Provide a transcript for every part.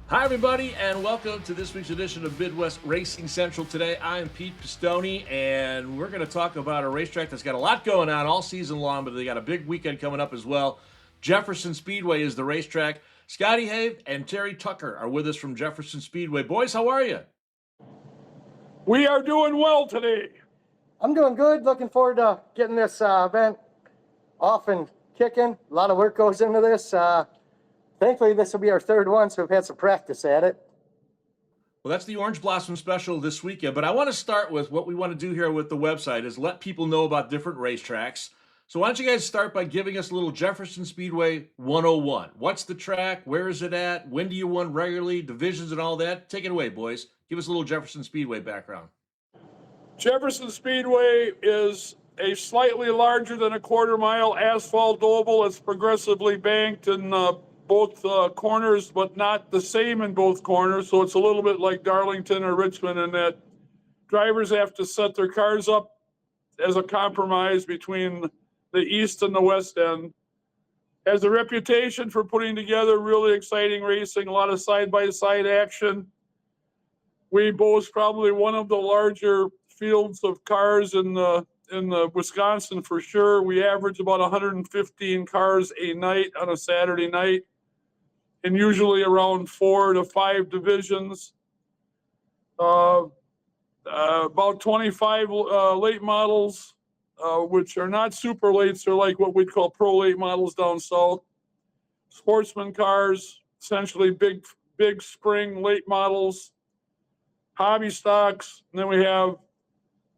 Hi, everybody, and welcome to this week's edition of Midwest Racing Central. Today, I am Pete Pistone, and we're going to talk about a racetrack that's got a lot going on all season long, but they got a big weekend coming up as well. Jefferson Speedway is the racetrack. Scotty Hoeft and Terry Tucker are with us from Jefferson Speedway. Boys, how are you? We are doing well today. I'm doing good. Looking forward to getting this event off and kicking. A lot of work goes into this. Thankfully, this will be our third one, so we've had some practice at it. Well, that's the Orange Blossom Special this weekend, but I want to start with what we want to do here with the website is let people know about different racetracks. So why don't you guys start by giving us a little Jefferson Speedway 101. What's the track? Where is it at? When do you run regularly? Divisions and all that? Take it away, boys. Give us a little Jefferson Speedway background. Jefferson Speedway is a slightly larger than a quarter mile asphalt oval. It's progressively banked in both corners, but not the same in both corners. So it's a little bit like Darlington or Richmond in that drivers have to set their cars up as a compromise between the east and the west end. Has a reputation for putting together really exciting racing, a lot of side-by-side action. We boast probably one of the larger fields of cars in the Wisconsin for sure. We average about 115 cars a night on a Saturday night, and usually around 4 to 5 divisions. About 25 late models, which are not super lates. They're like what we'd call pro late models down south. Sportsman cars, essentially big spring late models. Hobby stocks, and then we have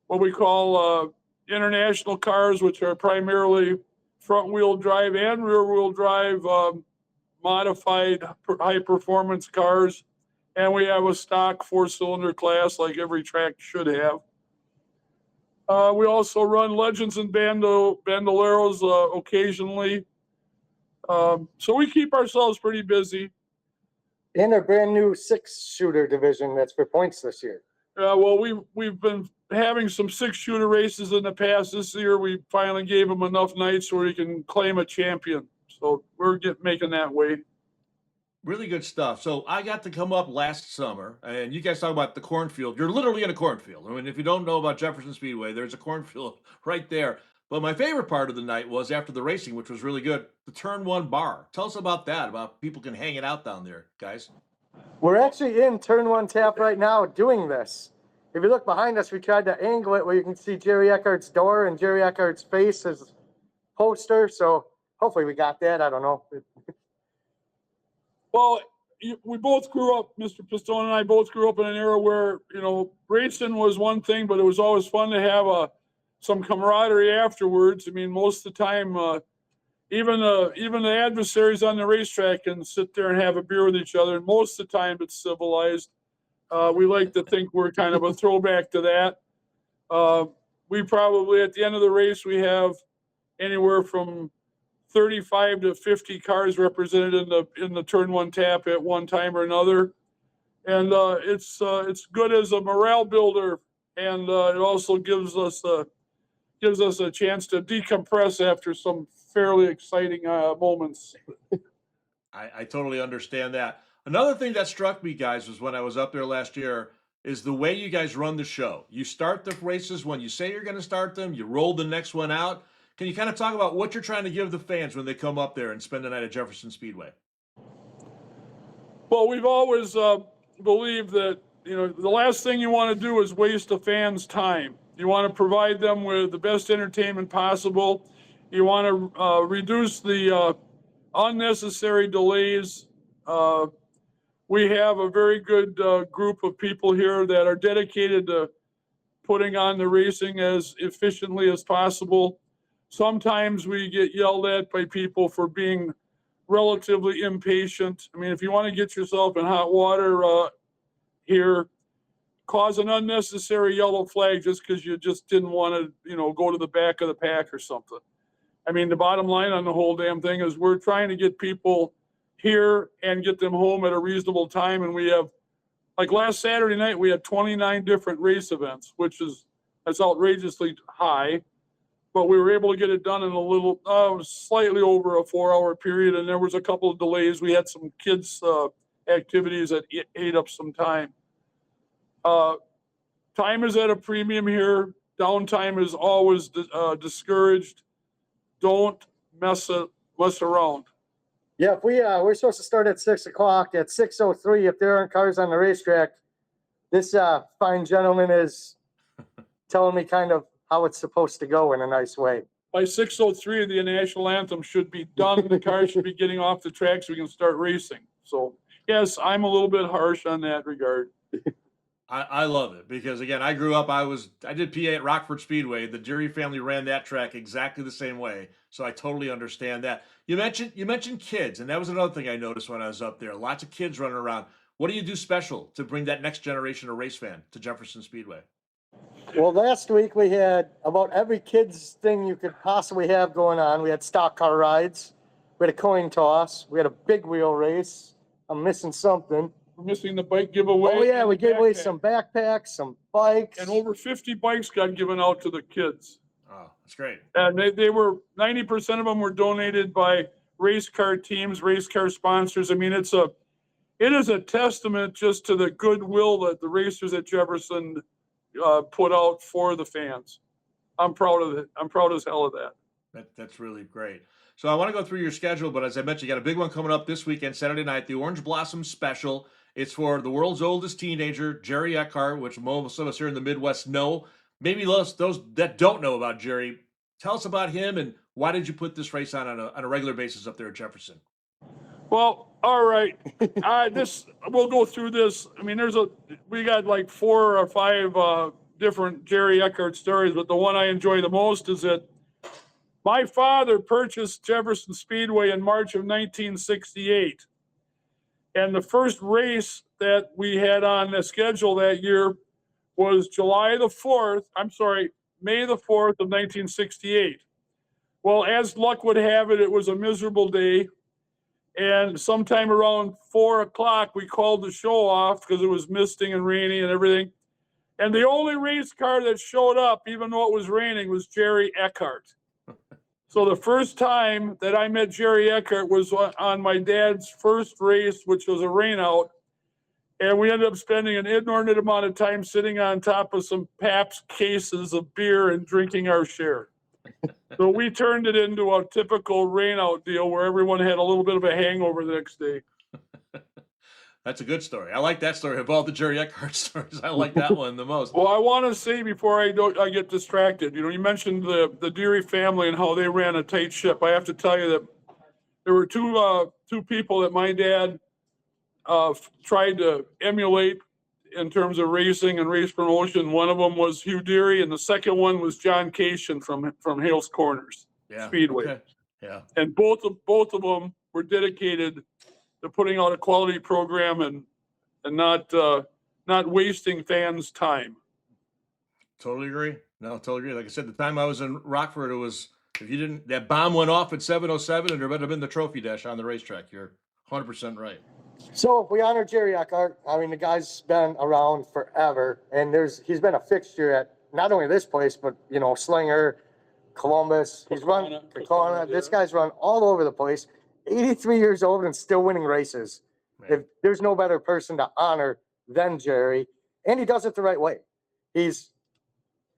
what we call international cars, which are primarily front-wheel drive and rear-wheel drive modified high-performance cars, and we have a stock four-cylinder class like every track should have. We also run Legends and Bandoleros occasionally, so we keep ourselves pretty busy. In our brand new 6-shooter division that's for points this year. Well, we've been having some 6-shooter races in the past. This year, we finally gave them enough nights where he can claim a champion. So we're making that way. Really good stuff. So I got to come up last summer, and you guys talk about the cornfield. You're literally in a cornfield. I mean, if you don't know about Jefferson Speedway, there's a cornfield right there. But my favorite part of the night was after the racing, which was really good, the Turn 1 bar. Tell us about that, about people can hang it out down there, guys. We're actually in Turn 1 tap right now doing this. If you look behind us, we tried to angle it where you can see Jerry Eckhart's door and Jerry Eckhart's face as poster. So hopefully we got that. I don't know. Well, we both grew up, Mr. Pistone and I both grew up in an era where, racing was one thing, but it was always fun to have some camaraderie afterwards. I mean, most of the time, even the adversaries on the racetrack can sit there and have a beer with each other. And most of the time, it's civilized. We like to think we're kind of a throwback to that. We probably, at the end of the race, we have anywhere from 35 to 50 cars represented in the Turn 1 tap at one time or another. And it's good as a morale builder, and it also gives us a chance to decompress after some fairly exciting moments. I totally understand that. Another thing that struck me, guys, was when I was up there last year, is the way you guys run the show. You start the races when you say you're going to start them, you roll the next one out. Can you kind of talk about what you're trying to give the fans when they come up there and spend the night at Jefferson Speedway? Well, we've always believed that, the last thing you want to do is waste a fan's time. You want to provide them with the best entertainment possible. You want to reduce the unnecessary delays. We have a very good group of people here that are dedicated to putting on the racing as efficiently as possible. Sometimes we get yelled at by people for being relatively impatient. I mean, if you want to get yourself in hot water here, cause an unnecessary yellow flag just because you just didn't want to, go to the back of the pack or something. I mean, the bottom line on the whole damn thing is we're trying to get people here and get them home at a reasonable time. And we have, like last Saturday night, we had 29 different race events, that's outrageously high. But we were able to get it done in slightly over a 4-hour period. And there was a couple of delays. We had some kids activities that ate up some time. Time is at a premium here. Downtime is always discouraged. Don't mess around. Yeah, if we're supposed to start at 6 o'clock. At 6:03, if there aren't cars on the racetrack, this fine gentleman is telling me kind of how it's supposed to go in a nice way. By 6:03, the national anthem should be done. The cars should be getting off the track so we can start racing. So yes, I'm a little bit harsh on that regard. I love it because again, I grew up. I did PA at Rockford Speedway. The Deary family ran that track exactly the same way, so I totally understand that. You mentioned kids, and that was another thing I noticed when I was up there. Lots of kids running around. What do you do special to bring that next generation of race fan to Jefferson Speedway? Well, last week we had about every kids thing you could possibly have going on. We had stock car rides, we had a coin toss, we had a big wheel race. I'm missing something. We're missing the bike giveaway. Oh yeah, we gave away backpack. some backpacks, some bikes. And over 50 bikes got given out to the kids. Oh, that's great. And they were 90% of them were donated by race car teams, race car sponsors. I mean, it is a testament just to the goodwill that the racers at Jefferson put out for the fans. I'm proud of it. I'm proud as hell of that. That's really great. So I want to go through your schedule, but as I mentioned, you got a big one coming up this weekend, Saturday night, the Orange Blossom Special. It's for the world's oldest teenager, Jerry Eckhart, which most of us here in the Midwest know. Maybe those that don't know about Jerry, tell us about him and why did you put this race on a regular basis up there at Jefferson? Well, all right. We'll go through this. I mean, we got like 4 or 5 different Jerry Eckhart stories, but the one I enjoy the most is that my father purchased Jefferson Speedway in March of 1968. And the first race that we had on the schedule that year was May the 4th of 1968. Well, as luck would have it, it was a miserable day. And sometime around 4 o'clock, we called the show off because it was misting and raining and everything. And the only race car that showed up, even though it was raining, was Jerry Eckhart. So the first time that I met Jerry Eckhart was on my dad's first race, which was a rainout. And we ended up spending an inordinate amount of time sitting on top of some Pabst cases of beer and drinking our share. So we turned it into a typical rainout deal where everyone had a little bit of a hangover the next day. That's a good story. I like that story. Of all the Jerry Eckhart stories, I like that one the most. Well, I want to say before I get distracted, you mentioned the Deary family and how they ran a tight ship. I have to tell you that there were two people that my dad tried to emulate in terms of racing and race promotion. One of them was Hugh Deary, and the second one was John Cation from Hales Corners Speedway. Okay. Yeah. And both of them were dedicated to putting out a quality program and not wasting fans' time. Totally agree. No, totally agree. Like I said, the time I was in Rockford, it was that bomb went off at 7:07, and there would have been the trophy dash on the racetrack. You're 100% right. So we honor Jerry Eckhart. I mean, the guy's been around forever, and he's been a fixture at not only this place, but Slinger, Columbus. He's run Kakona. This guy's run all over the place. 83 years old and still winning races. Man. If there's no better person to honor than Jerry, and he does it the right way. He's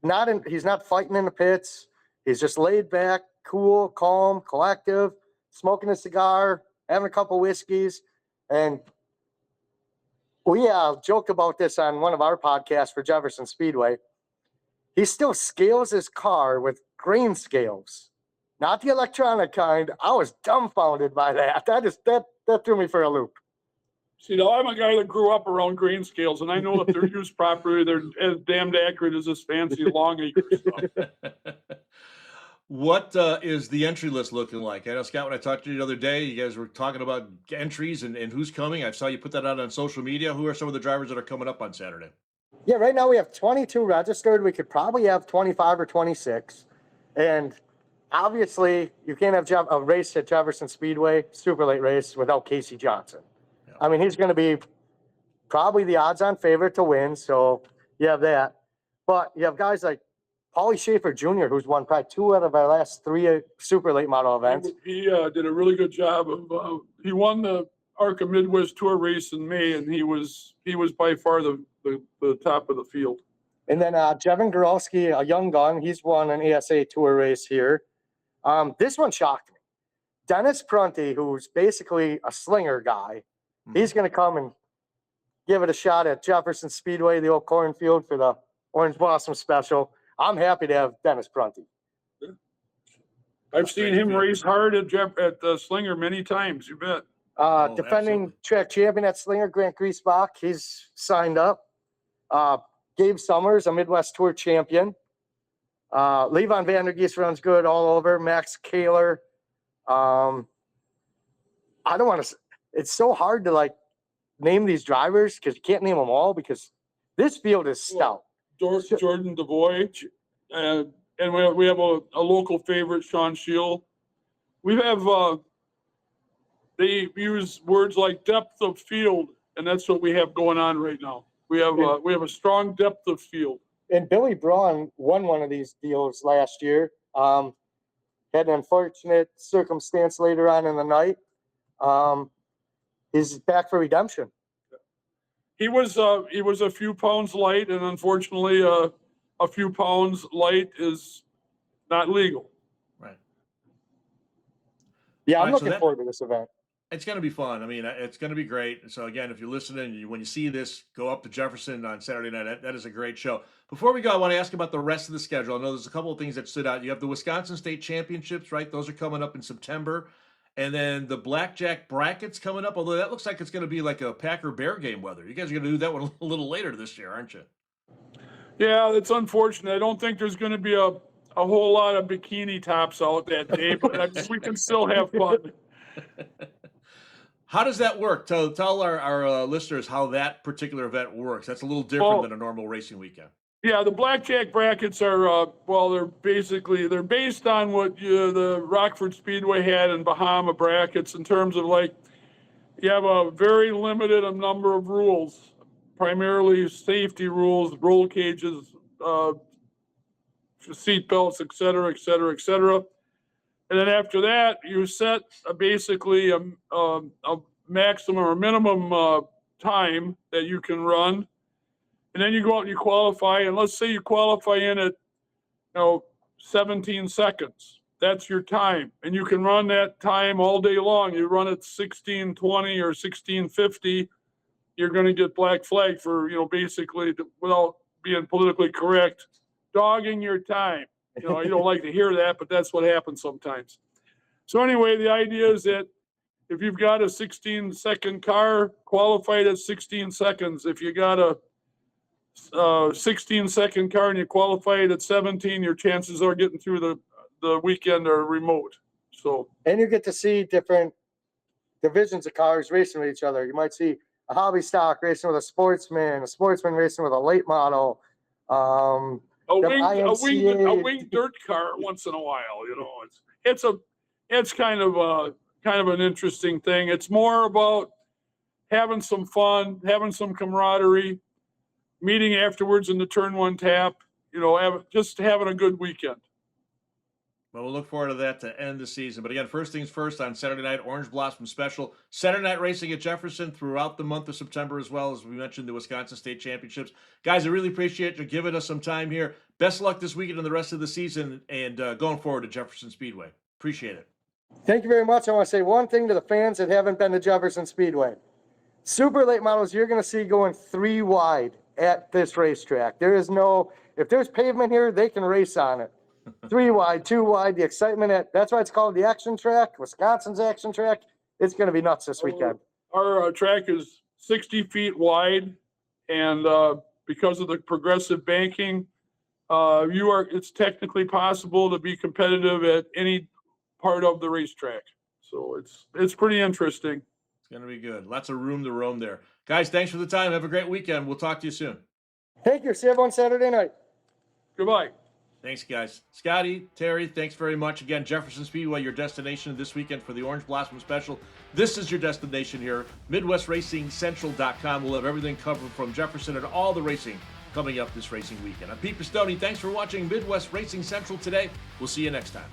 not fighting in the pits. He's just laid back, cool, calm, collective, smoking a cigar, having a couple whiskeys. And we joke about this on one of our podcasts for Jefferson Speedway. He still scales his car with grain scales. Not the electronic kind. I was dumbfounded by that. That threw me for a loop. See, now I'm a guy that grew up around grain scales, and I know if they're used properly, they're as damned accurate as this fancy long acre stuff. What is the entry list looking like? I know, Scott, when I talked to you the other day, you guys were talking about entries and who's coming. I saw you put that out on social media. Who are some of the drivers that are coming up on Saturday? Yeah, right now we have 22 registered. We could probably have 25 or 26. And obviously, you can't have a race at Jefferson Speedway, super late race, without Casey Johnson. Yeah. I mean, he's going to be probably the odds-on favorite to win, so you have that. But you have guys like Paulie Schaefer Jr., who's won probably 2 out of our last 3 super late model events. He did a really good job of. He won ARCA Midwest Tour race in May, and he was by far the top of the field. And then Jevin Goralski, a young gun, he's won an ASA Tour race here. This one shocked me. Dennis Prunty, who's basically a slinger guy, he's going to come and give it a shot at Jefferson Speedway, the old cornfield, for the Orange Blossom Special. I'm happy to have Dennis Prunty. I've seen him race hard at the Slinger many times. You bet. Defending absolutely. track champion at Slinger, Grant Griesbach, he's signed up. Gabe Summers, a Midwest Tour champion. Levon Vandergeest runs good all over. Max Kaler. I don't want to. It's so hard to name these drivers because you can't name them all because this field is stout. Jordan DeVoy, and we have a local favorite, Sean Scheel. We have they use words like depth of field, and that's what we have going on right now. We have a strong depth of field. And Billy Braun won one of these deals last year. Had an unfortunate circumstance later on in the night. He's back for redemption. He was a few pounds light, and unfortunately, a few pounds light is not legal. Right. Yeah, I'm All right, so looking forward to this event. It's going to be fun. I mean, it's going to be great. So again, if you're listening, when you see this, go up to Jefferson on Saturday night. That is a great show. Before we go, I want to ask about the rest of the schedule. I know there's a couple of things that stood out. You have the Wisconsin State Championships, right? Those are coming up in September. And then the blackjack brackets coming up, although that looks like it's going to be like a Packer Bear game weather. You guys are going to do that one a little later this year, aren't you? Yeah, it's unfortunate. I don't think there's going to be a whole lot of bikini tops out that day, but we can still have fun. How does that work? Tell our listeners how that particular event works. That's a little different than a normal racing weekend. Yeah, the blackjack brackets are, they're based on what the Rockford Speedway had in Bahama brackets in terms of you have a very limited number of rules, primarily safety rules, roll cages, seat belts, et cetera, et cetera, et cetera. And then after that, you set basically a maximum or minimum time that you can run. And then you go out and you qualify. And let's say you qualify in at 17 seconds. That's your time. And you can run that time all day long. You run at 16:20 or 16:50, you're going to get black flag for, basically, without being politically correct, dogging your time. You don't like to hear that, but that's what happens sometimes. So anyway, the idea is that if you've got a 16-second car, qualified at 16 seconds. If you got a 16-second car and you qualified at 17, your chances are getting through the weekend are remote. So And you get to see different divisions of cars racing with each other. You might see a hobby stock racing with a sportsman racing with a late model. a winged dirt car once in a while, it's kind of an interesting thing. It's more about having some fun, having some camaraderie, meeting afterwards in the turn one tap, just having a good weekend. Well, we'll look forward to that to end the season. But again, first things first on Saturday night, Orange Blossom Special. Saturday night racing at Jefferson throughout the month of September, as well as we mentioned the Wisconsin State Championships. Guys, I really appreciate you giving us some time here. Best of luck this weekend and the rest of the season and going forward to Jefferson Speedway. Appreciate it. Thank you very much. I want to say one thing to the fans that haven't been to Jefferson Speedway. Super late models, you're going to see going 3 wide at this racetrack. If there's pavement here, they can race on it. 3 wide, 2 wide, the excitement that's why it's called the action track, Wisconsin's action track. It's going to be nuts this weekend. Our track is 60 feet wide, and because of the progressive banking, it's technically possible to be competitive at any part of the racetrack. So it's pretty interesting. It's going to be good. Lots of room to roam there. Guys, thanks for the time. Have a great weekend. We'll talk to you soon. Thank you. See everyone Saturday night. Goodbye. Thanks, guys. Scotty, Terry, thanks very much. Again, Jefferson Speedway, your destination this weekend for the Orange Blossom Special. This is your destination here, MidwestRacingCentral.com. We'll have everything covered from Jefferson and all the racing coming up this racing weekend. I'm Pete Pistone. Thanks for watching Midwest Racing Central today. We'll see you next time.